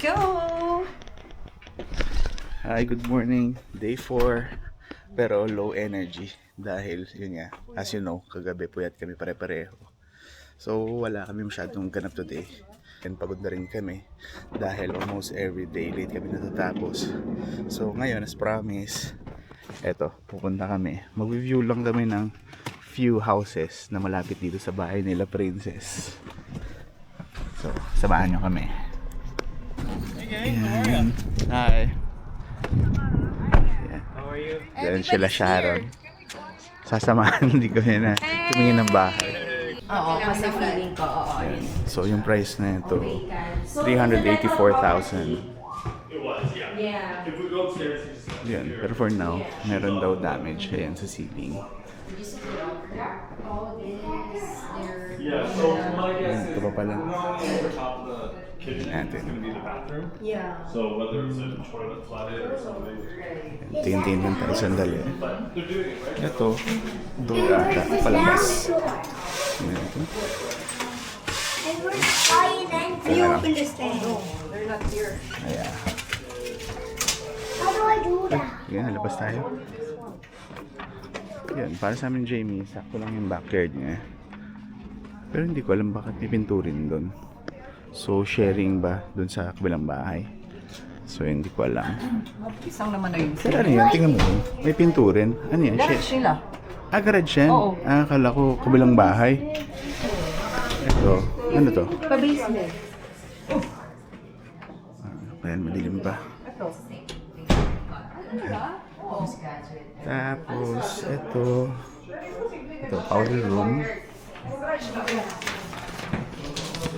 go! Hi, good morning. Day 4. Pero low energy. Dahil, yun nga, as you know, kagabi puyat kami pare-pareho. So, wala kami masyadong ganap today. And pagod na rin kami. Dahil almost every day late kami natatapos. So, ngayon, as promised, eto, pupunta kami. Mag-review lang kami ng few houses na malapit dito sa bahay nila, Princess. So, samahan nyo kami. Ayan. Hi. How are you? Yan sila Sharon. Sasamahan hindi ko na tumingin ng bahay. Oo, kasi feeling ko, oo. Yan. So yung price na ito, So, 384,000. It was, yeah. Yeah. If we go upstairs, you just Yan. Pero for now, meron daw damage ayan sa ceiling. Oh, this, there. Yeah, so my guess Ito is pa pala. over top of the kitchen Natin. is going to be the bathroom. Yeah. So whether it's a toilet flooded or something. Tingin-tingin lang tayo sandali. But they're doing it, right? Ito, door ata, palabas. Yan ito. And we're flying and you open this thing. They're not here. Ayan. How do I do that? Yan, halabas tayo. Yan, para sa amin Jamie, sakto lang yung backyard niya. Pero hindi ko alam bakit may pinturin doon. So, sharing ba doon sa kabilang bahay? So, hindi ko alam. Isang naman na yun. Pero ano yan? Tingnan mo yun. May pinturin. Ano yan? Garage nila. Ah, garage yan? Oo. Ah, akala ko kabilang bahay. Ito. Ano to? Pa-basement. Ayan, madilim pa. Ito. Tapos, ito. Ito, powder room.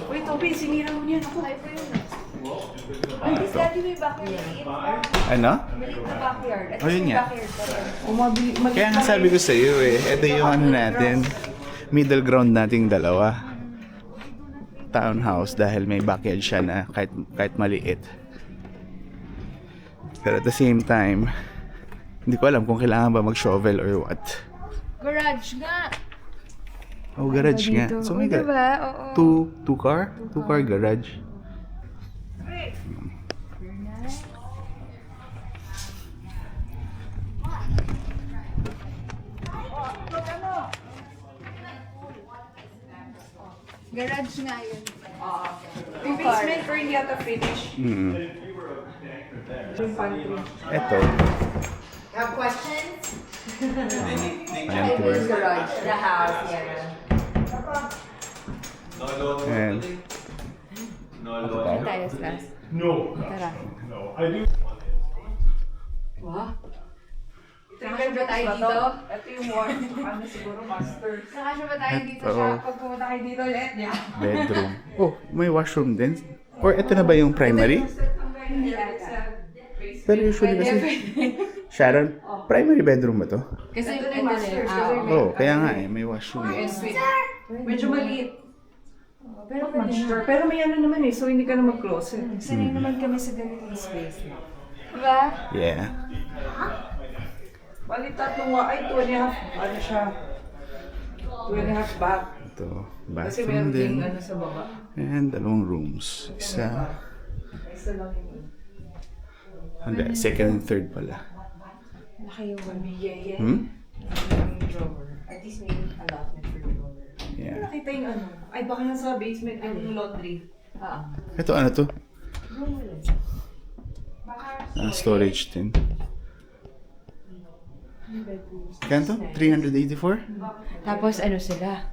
Uy, Toby, sinira mo niyan. Ako. Ay, this daddy may backyard. Ano? Maliit na backyard. Ito Oh, yun yung nga. backyard pala. Kaya nga sabi ko sa iyo eh, ito yung ano natin, middle ground nating dalawa. Townhouse dahil may backyard siya na kahit maliit. Pero at the same time, hindi ko alam kung kailangan ba mag-shovel or what. Garage nga. Oh, garage nga. So may Diba? Oo. two car garage. Garage nga yun. Yung basement or hindi ata finish. Ito. Have questions? Ayan, tour. Garage. The house, yeah. And, No, Tayo class. no, Tara. no. I do. Wow. Nakasya ba tayo dito? Ito yung one, ano siguro, master. Nakasya ba tayo dito Ito. siya? Pag pumunta kayo dito ulit niya. bedroom. Oh, may washroom din. Or ito na ba yung primary? Hindi ata. Pero usually kasi, Sharon, primary bedroom ba to? Kasi Ito na ito yung na master. yun. Oh, kaya nga eh, may washroom. And suite. Medyo maliit. Pero Not much door. Pero may ano naman eh, so hindi ka na mag-close eh. sanay naman kami sa ganitong space. Diba? Yeah. Bali tatlong ay 2.5, ano siya, 2.5 back. Ito, Kasi bathroom meron din. din ano sa baba. And dalawang rooms. Isa. Isa lang yun. Hindi, second and third pala. Laki yung Yeah, yeah. Hmm? Yung drawer. At least may allotment for drawer. Yeah. Nakita yung ano, ay baka nasa basement yung laundry. Ito ano to? Storage din. Kanto? 384? Tapos ano sila?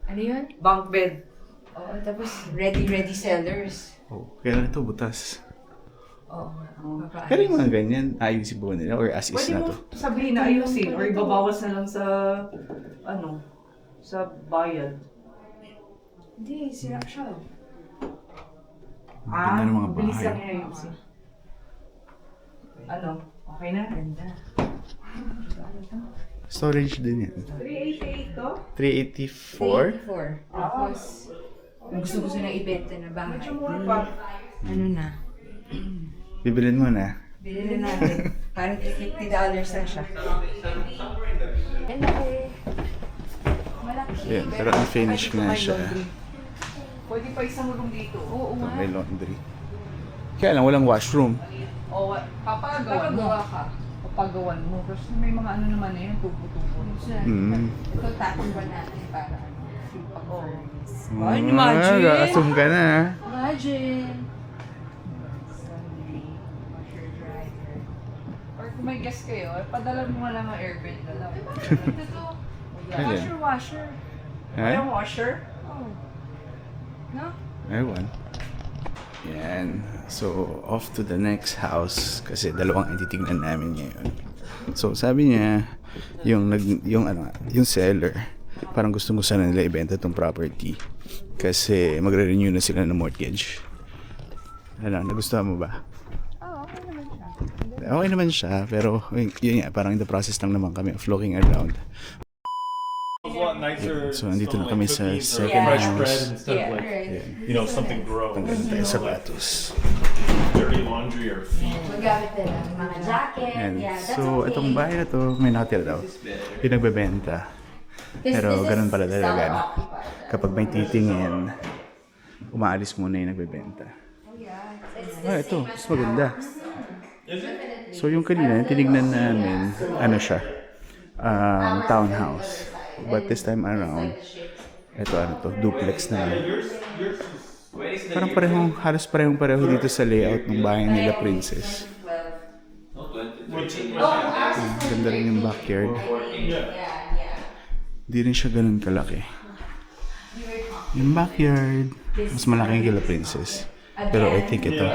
Ano yun? Bunk bed. Oo, tapos ready sellers. Oh, kailan ito butas? Oo. Pero yung mga ganyan, ayusin ba nila or as is Pwede na mo to? sabihin na ayusin or ibabawas na lang sa, ano, sa bayad. Hindi, sira siya. Ganda ng mga mabilis bahay. lang yung ayusin. Ano? Okay na? Ganda. Storage din yan. 388 to? 384? 384. Tapos, kung gusto na ibenta na bahay. Medyo more pa. Ano na? Bibilin mo na. Bilhin na natin. Parang $50 na siya. Ang laki. Malaki. Yan, pero unfinished nga siya. Pwede pa isang room dito. Oo Ito, nga. may laundry. Kaya lang, walang washroom. O, papagawan mo. Papagawa ka. Papagawan mo. Kasi may mga ano naman na yun, tubo-tubo. Ito tapon ba natin para ano? Yung pag-furnace. Ay, imagine! Assume ka na. Imagine! Sunday, washer dryer. Or kung may guest kayo, padala mo nga lang ang airbed na lang. Ito, Alin? washer. Ha? Yung washer? Oh. No? Ewan. Yan. So, off to the next house kasi dalawang ang titignan namin ngayon. So, sabi niya, yung seller, parang gustong gusto na nila ibenta tong property kasi magre-renew na sila ng mortgage. Ano, nagustuhan mo ba? Oh, okay naman siya. Okay naman siya, pero yun nga, parang in the process lang naman kami of looking around. It's a lot nicer. So, andito na kami sa cookies or second fresh house. bread instead of like, Right. you know, something gross. Ang ganda tayo sapatos. Dirty laundry or feet. Magamit nila ang mga Jacket, Yan. yeah, that's So, okay. itong bahay na to, may nakatira daw. Pinagbebenta. Pero ganun pala talaga. No? Kapag may titingin, umaalis muna yung nagbebenta. Ito, mas maganda. So, yung kanina, tinignan namin, ano siya, townhouse. But this time around, ito ano to, duplex na. Parang halos parehong-pareho dito sa layout ng bahay nila Princess. Ganda rin yung backyard. Di rin siya ganun kalaki. Yung backyard, mas malaki yung kila Princess. Pero I think ito,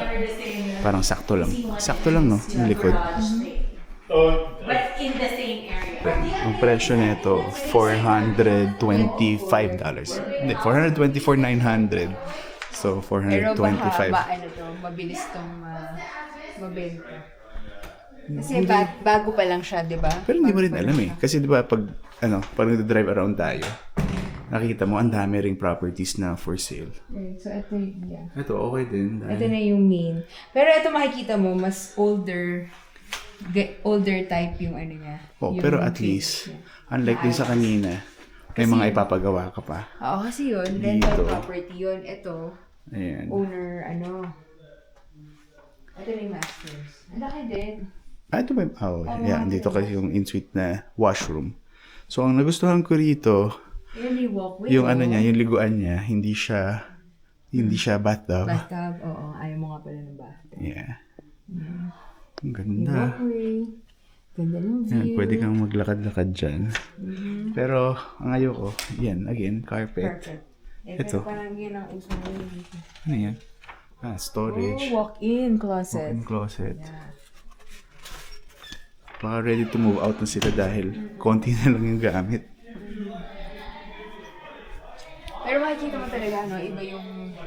parang sakto lang. Sakto lang, no? Yung likod. But in the same area. Ang presyo nito, $425. Hindi, $424,900. So, Pero baka $425. ano to, mabilis tong mabenta. Kasi bago pa lang siya, di ba? Pero hindi mo rin alam eh. Kasi di ba pag nag-drive around tayo, nakita mo ang dami ring properties na for sale. Right, so ito yung, yeah. Ito, okay din. Ito na yung main. Pero ito makikita mo, mas older type yung ano niya. Oh, Yung pero at big, least, yeah. unlike din sa kanina, may mga ipapagawa ka pa. Oo, kasi yun, rental Dito. property yun. Ito, Ayan. owner, ito na yung masters. Ang laki din. Ito ba? Oh, yeah. Dito kasi yung in-suite na washroom. So, ang nagustuhan ko rito, Yun yung walkway. yung ano niya, yung liguan niya, hindi siya bathtub. Bathtub, oo. Ayaw mo nga pala ng bathtub. Yeah. Ang Yung ganda. walkway. Ganda ng view. Yan, pwede kang maglakad-lakad dyan. Pero, ang ayoko, yan, again, carpet. Perfect. Ito. Pero parang yun ang uso ngayon dito. Ano yan? Storage. Walk-in closet. Walk-in closet. Yeah. Baka ready to move out na sila dahil konti na lang yung gamit. Pero makikita mo talaga,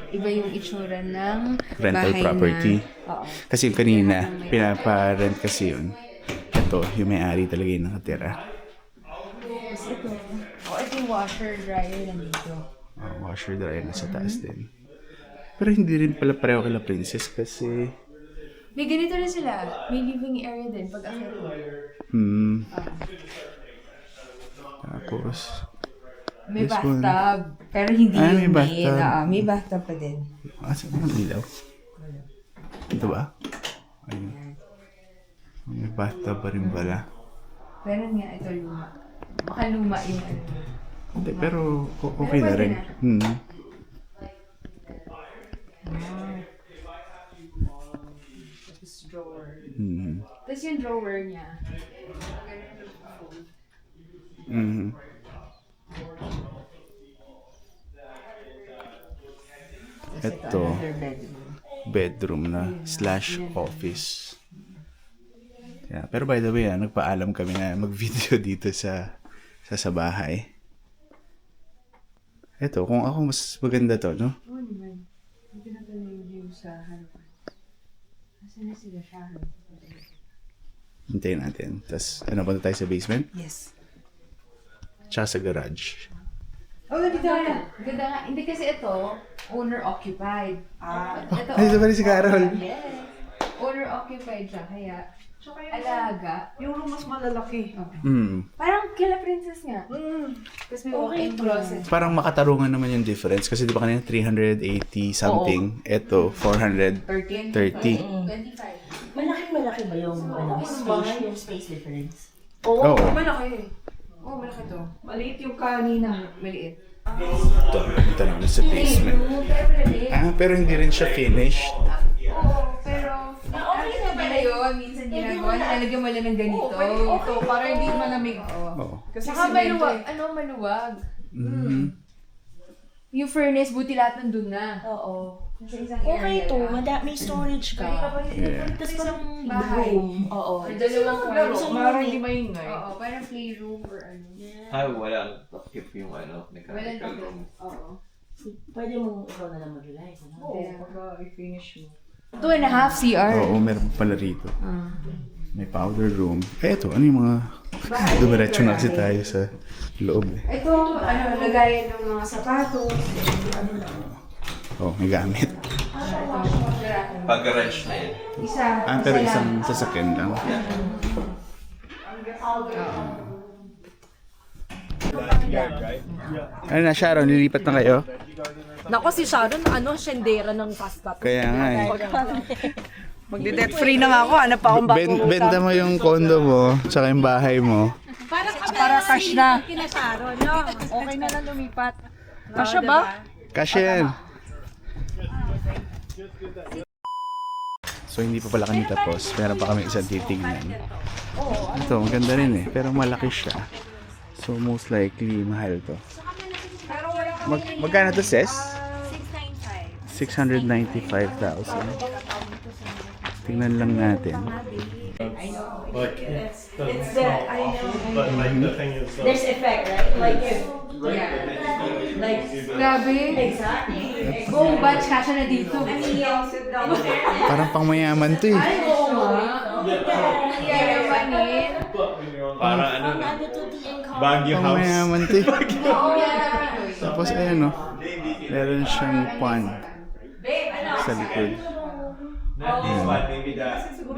iba yung itsura ng Rental bahay property. Na, oo. Kasi yung kanina, pinapa-rent kasi yun. Ito, yung may-ari talaga yung nakatira. Tapos ito. Ito yung washer, dryer nandito. Washer dryer na sa taas din. Pero hindi rin pala pareho kila Princess kasi... May ganito rin sila. May living area din pag akyat mo. Tapos... May This one. bathtub. Pero hindi may yung bathtub. main. May bathtub pa din. Saan ang ilaw? Ito ba? Ayun. May bathtub pa rin pala. Pero nga, ito luma. Baka luma yung ano. Hindi, pero okay na pwede rin. na. Tapos drawer. Tapos yung drawer niya. Ito, Another bedroom. bedroom na slash office. Yeah, pero by the way, nagpaalam kami na mag-video dito sa bahay. Ito, kung ako mas maganda to, no? Oo naman. Ito na pala yung view sa harapan. Asan na sila Sharon? Hintayin natin. Tapos, punta tayo sa basement? Yes. Tsaka sa garage. Oh, dito na. Ganda nga. Hindi kasi ito, owner-occupied. Ito, Ay, ito pa rin si Carol. Yes. Owner-occupied siya, kaya Tsaka Alaga. yung room mas malalaki. Parang kila princess nga. Tapos may walk-in closet. Parang makatarungan naman yung difference. Kasi di ba kanina 380 something. Ito, 430. 25. Malaki ba yung space, yung space difference? Oo. Malaki. Oo, malaki to. Maliit yung kanina. Maliit. Ito, ito naman sa basement. Pero hindi rin siya finished. Oo, pero okay na pala yun. Minsan ginagawa, nilalagyan mo lang ng ganito. Ito, para hindi malamig. Oo. Kasi Saka semento maluwag. eh. Maluwag. Yung furnace, buti lahat nandun na. Oo. Sa isang Okay area to, lang. may storage ka. Yeah. Tapos parang bahay. room. Oo. Or dalawang Laro, kwarto. parang hindi maingay. Oo, parang playroom or ano. Ay, wala. Takip yung ano, Walang mechanical takip. room. Oo. Pwede mong ikaw na lang mag-realize. Ano? Oo, pagka i-finish mo. 2.5 CR. Oo, meron pala rito. May powder room. Ito, ano yung mga... Dumiretso na kasi tayo sa loob eh. Ito, lagayan ng mga sapatos. Oh, may gamit. Pag-garage na yun. Isa. Pero isa lang. isang sasakyan lang. Ano na, Sharon, lilipat na kayo? Nako si Sharon, sendera ng pasta. Kaya nga eh. Magdi-debt free na nga ako, hanap pa akong bagong Benta mo yung condo mo, tsaka yung bahay mo. para cash na. Kina Sharon, no? Okay na lang lumipat. Kasya ba? Kasya yan. So hindi pa pala kami tapos. Meron pa kami isang titignan. Ito, maganda rin eh. Pero malaki siya. So most likely, mahal to. Magkano to, Ses? 695,000. Tingnan lang natin. But it's but like the thing is, There's effect, right? Like if... Grabe. Exactly. Buong batch kasha na dito. Parang pang mayaman to eh. Oo nga. Yayamanin. para ano, Ano to the Baguio Pang house. mayaman to eh. Oo, yayamanin. Tapos ayan o. Meron siyang pond sa likod. Not this one, maybe the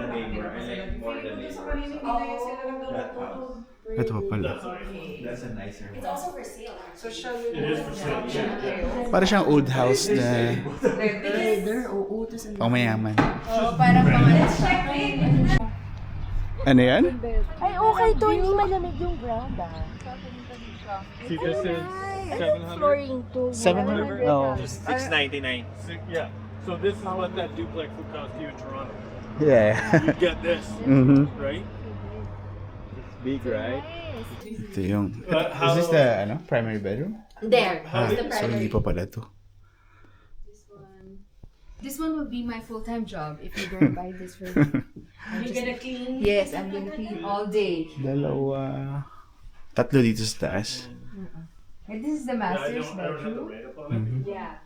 neighbor. I like more the neighbor. That house. Ito pa pala. That's a nicer one. Para siyang old house na leather, oo, tas ang... pang mayaman. Oo, parang pangalan siya. Ano yan? Ay, okay to, hindi malamig yung ground See, this is 700. Flooring to. 700? Oh. 699. Yeah. So this is what that duplex would cost you in Toronto. Yeah. You get this, Mhm. right? It's big, right? Ito yung... But Is this the primary bedroom? There. So hindi pa pala to. This one will be my full-time job if you're gonna buy this for me. You're gonna clean. Yes, I'm gonna clean all day. Dalawa... Tatlo dito sa taas. And this is the master's bedroom. Mhm. Yeah.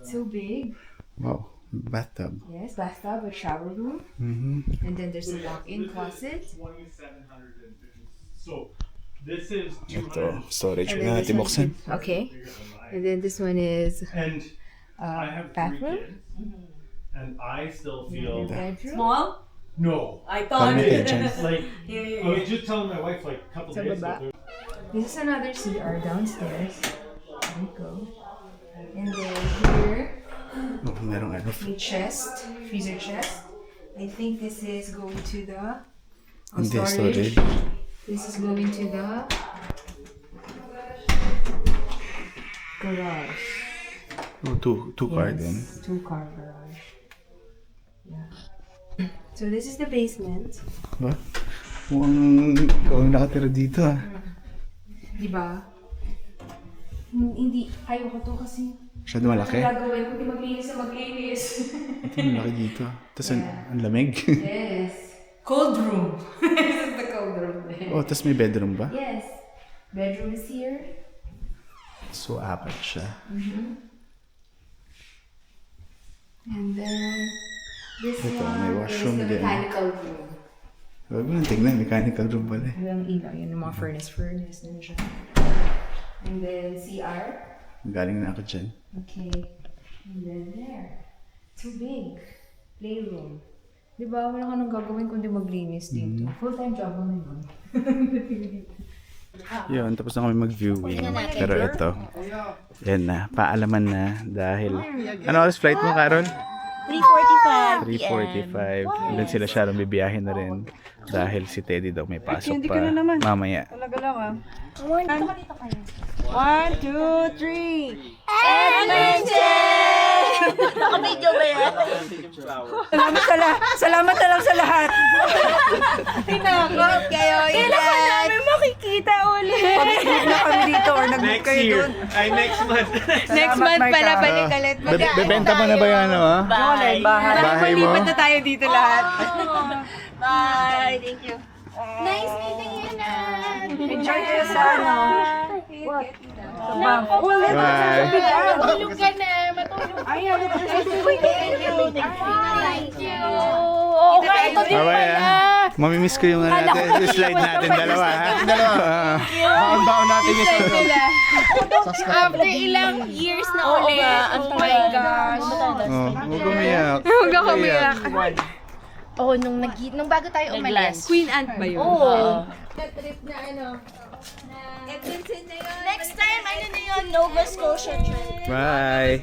So big. Wow. Bathtub. Yes, bathtub with shower room. Mhm. And then there's a walk-in closet. 2,750. So this is Ito, 200. storage. And Huwag na natin buksan. Okay. And then this one is And I have 3 bathroom. kids, and I still And feel bedroom. Small? no. I thought. Permitted dyan. Like I was just telling my wife like a couple Sa days baba. ago. This is another CR downstairs. There we go. And then here, Oh, merong ano. a chest, freezer chest. I think this is going to the Hindi, storage. This is going to the garage. Oh, two car din. Yes, 2-car garage. Yeah. So this is the basement. Ba? Mukhang ikaw ang nakatira dito ah. Diba? Hindi, ayaw ko to kasi Masyado malaki. gagawin ko, di maglinis na maglinis. Ito ang laki dito. Tapos ang lamig. Yes. Cold room. This is the cold room. Oh, tapos may bedroom ba? Yes. Bedroom is here. So, apat siya. And then, this Ito, one may washroom is the din. mechanical room. Huwag mo nang tignan, mechanical room pala eh. Walang ilaw, yun yung mga furnace din siya. And then, CR. Galing na ako dyan. Okay. And then there. Too big. Playroom. Di ba? Wala ka nang gagawin kundi maglinis dito. Full-time job mo na yun. Yun, tapos na kami mag-viewing. Pero ito, yan na, paalaman na dahil... Ano oras flight mo, Carol? 3:45 3:45. Doon sila Sharon bibiyahin na rin dahil si Teddy daw may pasok Hindi pa ka na naman. mamaya. Talaga lang ah. Dito kayo. 1, 2, 3. Naka-video ba yan? Salamat na lang sa lahat. Tinakot kayo. Kailangan namin makikita ulit. Pag-group na kami dito or nag-group Next kayo year. doon. Ay, next month. Next Salamat, month pala, Marka. balik ulit. Bebenta mo na ba yan, ano? Bahay. Bahay mo? Malipat na tayo dito lahat. Bye. Thank you. Nice meeting you, Nan. Enjoy kayo sa ano. Bye. Matulog ka na. Matulog. Ay, ano ba? Thank you. Okay, ito din Bye-bye, ah. Mamimiss ko yung natin. Yung slide natin, dalawa, ha? Baon-baon natin yung After ilang years na ulit. Oh my gosh. Huwag umiyak. Huwag ako umiyak. Oh, nung bago tayo umalis. Queen Ant ba yun? Oo. Trip na ano. Next time, ano na yun? Nova Scotia trip. Bye.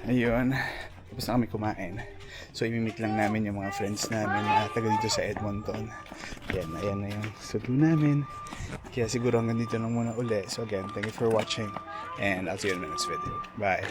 Ayun. Tapos na kami kumain. So, imimit lang namin yung mga friends namin na taga dito sa Edmonton. Ayan na yung sudo namin. Kaya siguro hanggang dito lang muna uli. So again, thank you for watching. And I'll see you in the next video. Bye.